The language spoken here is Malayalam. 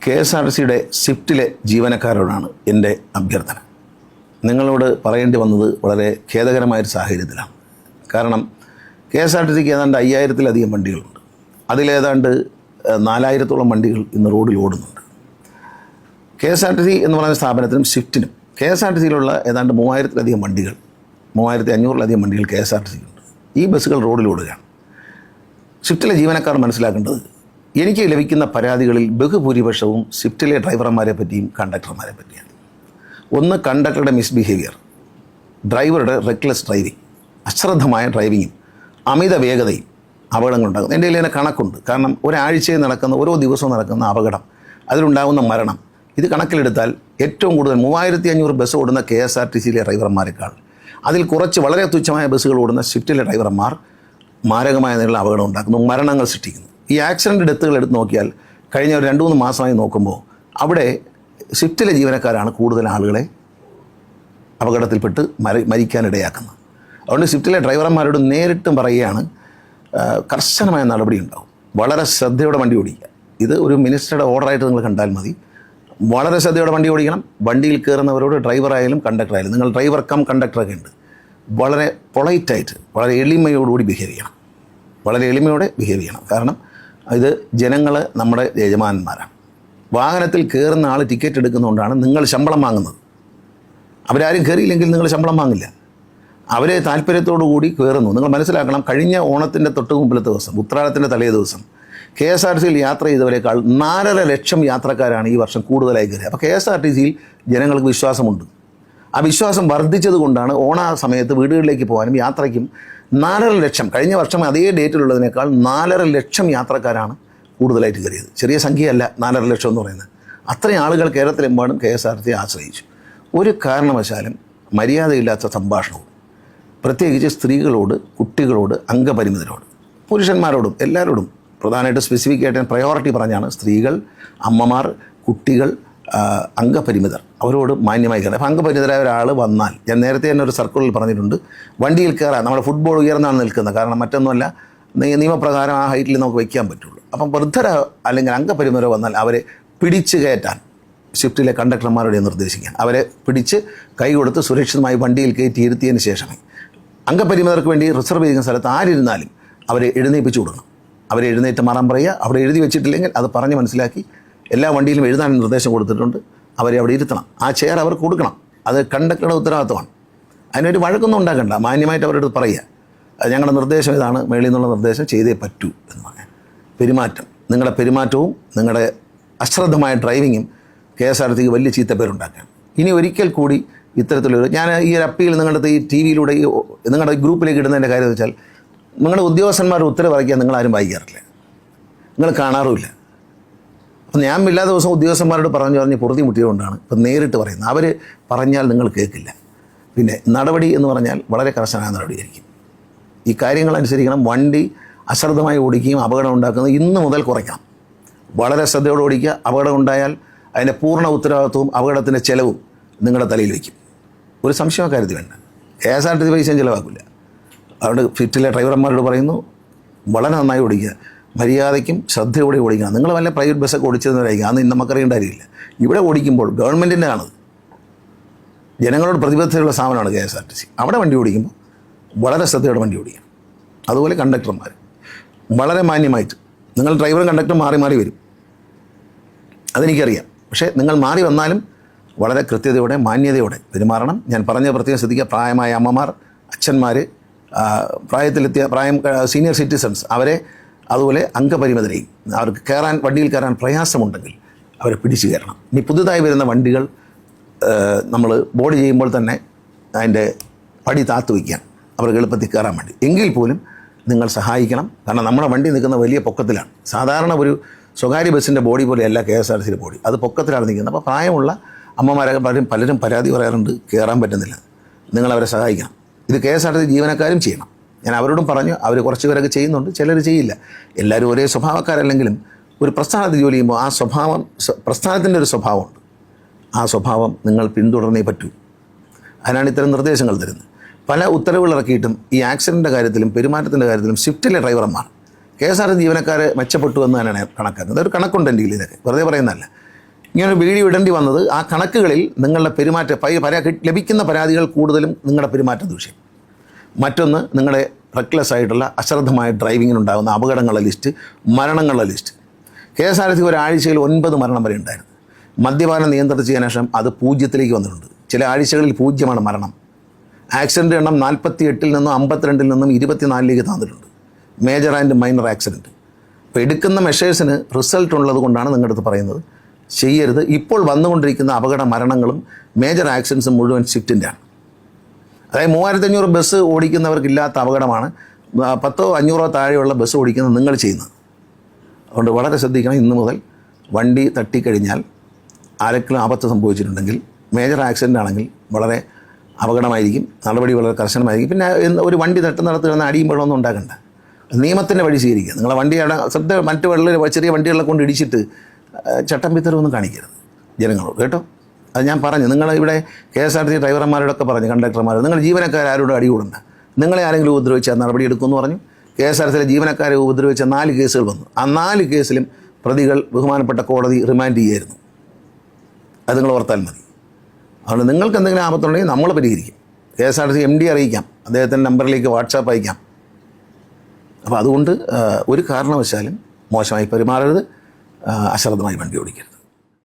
KSRTCയുടെ സ്വിഫ്റ്റിലെ ജീവനക്കാരോടാണ് എൻ്റെ അഭ്യർത്ഥന. നിങ്ങളോട് പറയേണ്ടി വന്നത് വളരെ ഖേദകരമായൊരു സാഹചര്യത്തിലാണ്. കാരണം KSRTCക്ക് ഏതാണ്ട് 5000-ലധികം വണ്ടികളുണ്ട്. അതിലേതാണ്ട് 4000-ഓളം വണ്ടികൾ ഇന്ന് റോഡിൽ ഓടുന്നുണ്ട്. KSRTC എന്ന് പറയുന്ന സ്ഥാപനത്തിനും സ്വിഫ്റ്റിനും KSRTCയിലുള്ള ഏതാണ്ട് 3000-ലധികം വണ്ടികൾ, 3500-ലധികം വണ്ടികൾ KSRTCക്കുണ്ട്. ഈ ബസ്സുകൾ റോഡിൽ ഓടുകയാണ്. സ്വിഫ്റ്റിലെ ജീവനക്കാർ മനസ്സിലാക്കേണ്ടത്, എനിക്ക് ലഭിക്കുന്ന പരാതികളിൽ ബഹുഭൂരിപക്ഷവും സ്വിഫ്റ്റിലെ ഡ്രൈവർമാരെ പറ്റിയും കണ്ടക്ടർമാരെ പറ്റിയാണ്. ഒന്ന്, കണ്ടക്ടറുടെ മിസ്ബിഹേവിയർ, ഡ്രൈവറുടെ റെക്ലെസ് ഡ്രൈവിംഗ്, അശ്രദ്ധമായ ഡ്രൈവിങ്ങും അമിത വേഗതയും അപകടങ്ങളുണ്ടാകുന്നു. എൻ്റെ കയ്യിൽ തന്നെ കണക്കുണ്ട്. കാരണം ഒരാഴ്ചയിൽ നടക്കുന്ന, ഓരോ ദിവസവും നടക്കുന്ന അപകടം, അതിലുണ്ടാകുന്ന മരണം, ഇത് കണക്കിലെടുത്താൽ ഏറ്റവും കൂടുതൽ 3500 ബസ് ഓടുന്ന KSRTCയിലെ ഡ്രൈവർമാരെക്കാൾ അതിൽ കുറച്ച് വളരെ തുച്ഛമായ ബസ്സുകൾ ഓടുന്ന സ്വിഫ്റ്റിലെ ഡ്രൈവർമാർ മാരകമായ നിലയിൽ അപകടം ഉണ്ടാക്കുന്നു, മരണങ്ങൾ സൃഷ്ടിക്കുന്നു. ഈ ആക്സിഡൻറ്റ് ഡെത്തുകൾ എടുത്ത് നോക്കിയാൽ കഴിഞ്ഞ ഒരു 2-3 മാസമായി നോക്കുമ്പോൾ അവിടെ സ്വിഫ്റ്റിലെ ജീവനക്കാരാണ് കൂടുതൽ ആളുകളെ അപകടത്തിൽപ്പെട്ട് മരിക്കാനിടയാക്കുന്നത്. അതുകൊണ്ട് സ്വിഫ്റ്റിലെ ഡ്രൈവർമാരോട് നേരിട്ടും പറയുകയാണ്, കർശനമായ നടപടി ഉണ്ടാവും. വളരെ ശ്രദ്ധയോടെ വണ്ടി ഓടിക്കുക. ഇത് ഒരു മിനിസ്റ്ററുടെ ഓർഡറായിട്ട് നിങ്ങൾ കണ്ടാൽ മതി. വളരെ ശ്രദ്ധയോടെ വണ്ടി ഓടിക്കണം. വണ്ടിയിൽ കയറുന്നവരോട്, ഡ്രൈവറായാലും കണ്ടക്ടറായാലും, നിങ്ങൾ ഡ്രൈവർ കം കണ്ടക്ടറൊക്കെ ഉണ്ട്, വളരെ പൊളൈറ്റായിട്ട്, വളരെ എളിമയോടുകൂടി ബിഹേവ് ചെയ്യണം. വളരെ എളിമയോടെ ബിഹേവ് ചെയ്യണം. കാരണം ഇത് ജനങ്ങൾ നമ്മുടെ യജമാനന്മാരാണ്. വാഹനത്തിൽ കയറുന്ന ആൾ ടിക്കറ്റ് എടുക്കുന്നതുകൊണ്ടാണ് നിങ്ങൾ ശമ്പളം വാങ്ങുന്നത്. അവരാരും കയറിയില്ലെങ്കിൽ നിങ്ങൾ ശമ്പളം വാങ്ങില്ല. അവർ താല്പര്യത്തോടു കൂടി കയറുന്നു. നിങ്ങൾ മനസ്സിലാക്കണം, കഴിഞ്ഞ ഓണത്തിൻ്റെ തൊട്ട് മുമ്പിലത്തെ ദിവസം, ഉത്രാടത്തിൻ്റെ തലേ ദിവസം KSRTCയിൽ യാത്ര ചെയ്തവരെക്കാൾ 4.5 ലക്ഷം യാത്രക്കാരാണ് ഈ വർഷം കൂടുതലായി കയറിയത്. അപ്പോൾ KSRTCയിൽ ജനങ്ങൾക്ക് വിശ്വാസമുണ്ട്. ആ വിശ്വാസം വർദ്ധിച്ചത് കൊണ്ടാണ് ഓണ സമയത്ത് വീടുകളിലേക്ക് പോകാനും യാത്രയ്ക്കും 4.5 ലക്ഷം, കഴിഞ്ഞ വർഷം അതേ ഡേറ്റിലുള്ളതിനേക്കാൾ 4.5 ലക്ഷം യാത്രക്കാരാണ് കൂടുതലായിട്ട് കയറിയത്. ചെറിയ സംഖ്യയല്ല 4.5 ലക്ഷം എന്ന് പറയുന്നത്. അത്രയും ആളുകൾ കേരളത്തിലെമ്പാടും KSRTCയെ ആശ്രയിച്ചു. ഒരു കാരണവശാലും മര്യാദയില്ലാത്ത സംഭാഷണവും, പ്രത്യേകിച്ച് സ്ത്രീകളോട്, കുട്ടികളോട്, അംഗപരിമിതരോട്, പുരുഷന്മാരോടും എല്ലാവരോടും പ്രധാനമായിട്ട് സ്പെസിഫിക് ആയിട്ട് പ്രയോറിറ്റി പറഞ്ഞാണ് സ്ത്രീകൾ, അമ്മമാർ, കുട്ടികൾ, അംഗപരിമിതർ, അവരോട് മാന്യമായി കയറാം. അപ്പോൾ അംഗപരിമിതരായ ഒരാൾ വന്നാൽ, ഞാൻ നേരത്തെ തന്നെ ഒരു സർക്കിളിൽ പറഞ്ഞിട്ടുണ്ട്, വണ്ടിയിൽ കയറാൻ നമ്മുടെ ഫുട്ബോൾ ഉയർന്നാണ് നിൽക്കുന്നത്. കാരണം മറ്റൊന്നുമല്ല, നിയമപ്രകാരം ആ ഹൈറ്റിൽ നമുക്ക് വയ്ക്കാൻ പറ്റുള്ളൂ. അപ്പം വൃദ്ധരോ അല്ലെങ്കിൽ അംഗപരിമിതരോ വന്നാൽ അവരെ പിടിച്ച് കയറ്റാൻ സ്വിഫ്റ്റിലെ കണ്ടക്ടർമാരോട് നിർദ്ദേശിക്കാൻ. അവരെ പിടിച്ച് കൈ കൊടുത്ത് സുരക്ഷിതമായി വണ്ടിയിൽ കയറ്റി ഇരുത്തിയതിന് ശേഷമേ, അംഗപരിമിതർക്ക് വേണ്ടി റിസർവ് ചെയ്യുന്ന സ്ഥലത്ത് ആരിരുന്നാലും അവരെ എഴുന്നേൽപ്പിച്ചു കൊടുക്കണം. അവരെ എഴുന്നേറ്റ് മാറാൻ പറയുക. അവിടെ എഴുതി വെച്ചിട്ടില്ലെങ്കിൽ അത് പറഞ്ഞ് മനസ്സിലാക്കി എല്ലാ വണ്ടിയിലും എഴുതാൻ നിർദ്ദേശം കൊടുത്തിട്ടുണ്ട്. അവരെ അവിടെ ഇരുത്തണം. ആ ചെയർ അവർക്ക് കൊടുക്കണം. അത് കണ്ടക്ടറുടെ ഉത്തരവാദിത്തമാണ്. അതിനൊരു വഴക്കൊന്നും ഉണ്ടാക്കണ്ട. മാന്യമായിട്ട് അവരുടെ അടുത്ത് പറയുക, ഞങ്ങളുടെ നിർദ്ദേശം ഇതാണ്, മേളിൽ നിന്നുള്ള നിർദ്ദേശം ചെയ്തേ പറ്റൂ എന്ന് പറയാൻ. പെരുമാറ്റം, നിങ്ങളുടെ പെരുമാറ്റവും നിങ്ങളുടെ അശ്രദ്ധമായ ഡ്രൈവിങ്ങും KSRTCക്ക് വലിയ ചീത്തപ്പേരുണ്ടാക്കുകയാണ്. ഇനി ഒരിക്കൽ കൂടി ഇത്തരത്തിലൊരു, ഞാൻ ഈ ഒരു അപ്പീൽ നിങ്ങളുടെ ഈ TV യിലൂടെ നിങ്ങളുടെ ഗ്രൂപ്പിലേക്ക് ഇടുന്നതിൻ്റെ കാര്യം വെച്ചാൽ, നിങ്ങളുടെ ഉദ്യോഗസ്ഥന്മാരുടെ ഉത്തരവ് വായിക്കാൻ നിങ്ങളാരും വായിക്കാറില്ല, നിങ്ങൾ കാണാറുമില്ല. അപ്പം ഞാൻ എല്ലാ ദിവസവും ഉദ്യോഗസ്ഥന്മാരോട് പറഞ്ഞ് പൊറുതി മുട്ടിയതുകൊണ്ടാണ് ഇപ്പം നേരിട്ട് പറയുന്നത്. അവർ പറഞ്ഞാൽ നിങ്ങൾ കേൾക്കില്ല. പിന്നെ നടപടി എന്ന് പറഞ്ഞാൽ വളരെ കർശനമായ നടപടിയായിരിക്കും. ഈ കാര്യങ്ങൾ അനുസരിക്കണം. വണ്ടി അശ്രദ്ധമായി ഓടിക്കുകയും അപകടം ഉണ്ടാക്കുന്നത് ഇന്ന് മുതൽ കുറയ്ക്കണം. വളരെ ശ്രദ്ധയോടെ ഓടിക്കുക. അപകടം ഉണ്ടായാൽ അതിൻ്റെ പൂർണ്ണ ഉത്തരവാദിത്വവും അപകടത്തിൻ്റെ ചെലവും നിങ്ങളുടെ തലയിൽ വയ്ക്കും. ഒരു സംശയം കാര്യത്തിൽ വേണ്ട. KSRTC പൈസയും ചിലവാക്കില്ല. അതുകൊണ്ട് സ്വിഫ്റ്റിലെ ഡ്രൈവർമാരോട് പറയുന്നു, വളരെ നന്നായി ഓടിക്കുക, മര്യാദയ്ക്കും ശ്രദ്ധയോടെ ഓടിക്കണം. നിങ്ങൾ വല്ല പ്രൈവറ്റ് ബസ്സൊക്കെ ഓടിച്ചതെന്നായിരിക്കും, അന്ന് നമുക്കറിയേണ്ട കാര്യമില്ല. ഇവിടെ ഓടിക്കുമ്പോൾ ഗവൺമെൻറ്റിൻ്റെ ആണത്, ജനങ്ങളോട് പ്രതിബദ്ധതയുള്ള സ്ഥാപനമാണ് KSRTC. അവിടെ വണ്ടി ഓടിക്കുമ്പോൾ വളരെ ശ്രദ്ധയോടെ വണ്ടി ഓടിക്കണം. അതുപോലെ കണ്ടക്ടർമാർ വളരെ മാന്യമായിട്ട്, നിങ്ങൾ ഡ്രൈവറും കണ്ടക്ടറും മാറി മാറി വരും, അതെനിക്കറിയാം. പക്ഷേ നിങ്ങൾ മാറി വന്നാലും വളരെ കൃത്യതയോടെ, മാന്യതയോടെ പെരുമാറണം. ഞാൻ പറഞ്ഞ പ്രത്യേകം ശ്രദ്ധിക്കുക. പ്രായമായ അമ്മമാർ, അച്ഛന്മാർ, സീനിയർ സിറ്റിസൺസ്, അവരെ, അതുപോലെ അംഗപരിമിതരെയും, അവർക്ക് വണ്ടിയിൽ കയറാൻ പ്രയാസമുണ്ടെങ്കിൽ അവരെ പിടിച്ചു കയറണം. ഇനി പുതുതായി വരുന്ന വണ്ടികൾ നമ്മൾ ബോർഡ് ചെയ്യുമ്പോൾ തന്നെ അതിൻ്റെ പടി താത്തു വയ്ക്കാൻ, അവർക്ക് എളുപ്പത്തിൽ കയറാൻ വേണ്ടി. എങ്കിൽ പോലും നിങ്ങൾ സഹായിക്കണം. കാരണം നമ്മുടെ വണ്ടി നിൽക്കുന്ന വലിയ പൊക്കത്തിലാണ്. സാധാരണ ഒരു സ്വകാര്യ ബസ്സിൻ്റെ ബോഡി പോലെയല്ല KSRTCയുടെ ബോഡി, അത് പൊക്കത്തിലാണ് നിൽക്കുന്നത്. അപ്പോൾ പ്രായമുള്ള അമ്മമാരൊക്കെ പലരും പരാതി പറയാറുണ്ട്, കയറാൻ പറ്റുന്നില്ല. നിങ്ങളവരെ സഹായിക്കണം. ഇത് KSRTC ജീവനക്കാരും ചെയ്യണം. ഞാൻ അവരോടും പറഞ്ഞു, അവർ കുറച്ച് പേരൊക്കെ ചെയ്യുന്നുണ്ട്, ചിലർ ചെയ്യില്ല. എല്ലാവരും ഒരേ സ്വഭാവക്കാരല്ലെങ്കിലും ഒരു പ്രസ്ഥാനത്ത് ജോലി ചെയ്യുമ്പോൾ ആ സ്വഭാവം, പ്രസ്ഥാനത്തിൻ്റെ ഒരു സ്വഭാവമുണ്ട്. ആ സ്വഭാവം നിങ്ങൾ പിന്തുടർന്നേ പറ്റൂ. അതിനാണ് ഇത്തരം നിർദ്ദേശങ്ങൾ തരുന്നത്. പല ഉത്തരവുകൾ ഇറക്കിയിട്ടും ഈ ആക്സിഡൻറ്റിൻ്റെ കാര്യത്തിലും പെരുമാറ്റത്തിൻ്റെ കാര്യത്തിലും സ്വിഫ്റ്റിലെ ഡ്രൈവർമാർ KSRTC ജീവനക്കാർ മെച്ചപ്പെട്ടു എന്ന് തന്നെയാണ് കണക്കാക്കുന്നത്. ഒരു കണക്കുണ്ട് എൻ്റെ ഇതിലൊക്കെ, വെറുതെ പറയുന്നതല്ല. ഇങ്ങനെ വീഡിയോ ഇടേണ്ടി വന്നത് ആ കണക്കുകളിൽ നിങ്ങളുടെ ലഭിക്കുന്ന പരാതികൾ കൂടുതലും നിങ്ങളുടെ പെരുമാറ്റ ദൂഷ്യം. മറ്റൊന്ന് നിങ്ങളുടെ റെക്ലെസ് ആയിട്ടുള്ള അശ്രദ്ധമായ ഡ്രൈവിങ്ങിനുണ്ടാകുന്ന അപകടങ്ങളുടെ ലിസ്റ്റ്, മരണങ്ങളുടെ ലിസ്റ്റ്. KSRTC ഒരാഴ്ചയിൽ 9 മരണം വരെ ഉണ്ടായിരുന്നു. മദ്യപാനം നിയന്ത്രിച്ചതിന് ശേഷം അത് 0-ലേക്ക് വന്നിട്ടുണ്ട്. ചില ആഴ്ചകളിൽ 0 മരണം. ആക്സിഡൻ്റ് എണ്ണം 48-ൽ നിന്നും 52-ൽ നിന്നും 24-ലേക്ക് താന്നിട്ടുണ്ട്. Major and minor accident. അപ്പോൾ എടുക്കുന്ന മെഷേഴ്സിന് റിസൾട്ട് ഉള്ളത് കൊണ്ടാണ് നിങ്ങളുടെ അടുത്ത് പറയുന്നത് ചെയ്യരുത്. ഇപ്പോൾ വന്നുകൊണ്ടിരിക്കുന്ന അപകട മരണങ്ങളും മേജർ ആക്സിഡൻസും മുഴുവൻ ഷിഫ്റ്റിൻ്റെയാണ്. അതായത് 3500 ബസ് ഓടിക്കുന്നവർക്കില്ലാത്ത അപകടമാണ് 10-500 താഴെയുള്ള ബസ് ഓടിക്കുന്നത് നിങ്ങൾ ചെയ്യുന്നത്. അതുകൊണ്ട് വളരെ ശ്രദ്ധിക്കണം. ഇന്ന് മുതൽ വണ്ടി തട്ടിക്കഴിഞ്ഞാൽ ആരെങ്കിലും ആപത്ത് സംഭവിച്ചിട്ടുണ്ടെങ്കിൽ, മേജർ ആക്സിഡൻ്റ് ആണെങ്കിൽ വളരെ അപകടമായിരിക്കും, നടപടി വളരെ കർശനമായിരിക്കും. പിന്നെ ഒരു വണ്ടി തട്ടുന്നിടത്ത് കിടന്ന് അടിയും വെള്ളമൊന്നും ഉണ്ടാക്കണ്ട, നിയമത്തിൻ്റെ വഴി സ്വീകരിക്കുക. നിങ്ങളെ വണ്ടിയുടെ മറ്റ് ചെറിയ വണ്ടികളെ കൊണ്ട് ഇടിച്ചിട്ട് ചട്ടം പിത്തരമൊന്നും കാണിക്കരുത് ജനങ്ങളോട്, കേട്ടോ. അത് ഞാൻ പറഞ്ഞു. നിങ്ങളിവിടെ KSRTC ഡ്രൈവർമാരോടൊക്കെ പറഞ്ഞു, കണ്ടക്ടർമാരോട്, നിങ്ങൾ ജീവനക്കാരോട് അടികൂടണ്ട. നിങ്ങളെ ആരെങ്കിലും ഉപദ്രവിച്ചാൽ നടപടി എടുക്കുമെന്ന് പറഞ്ഞു. KSRTC ജീവനക്കാരെ ഉപദ്രവിച്ച 4 കേസുകൾ വന്നു. ആ 4 കേസിലും പ്രതികൾ ബഹുമാനപ്പെട്ട കോടതി റിമാൻഡ് ചെയ്യായിരുന്നു. അത് നിങ്ങൾ ഓർത്താൽ മതി. അതുകൊണ്ട് നിങ്ങൾക്ക് എന്തെങ്കിലും ആപത്തുണ്ടെങ്കിൽ നമ്മൾ പരിഹരിക്കും. KSRTC MD അറിയിക്കാം, അദ്ദേഹത്തിൻ്റെ നമ്പറിലേക്ക് വാട്സാപ്പ് അയക്കാം. അപ്പോൾ അതുകൊണ്ട് ഒരു കാരണവശാലും മോശമായി പെരുമാറരുത്, അശ്രദ്ധമായി വണ്ടി ഓടിക്കരുത്.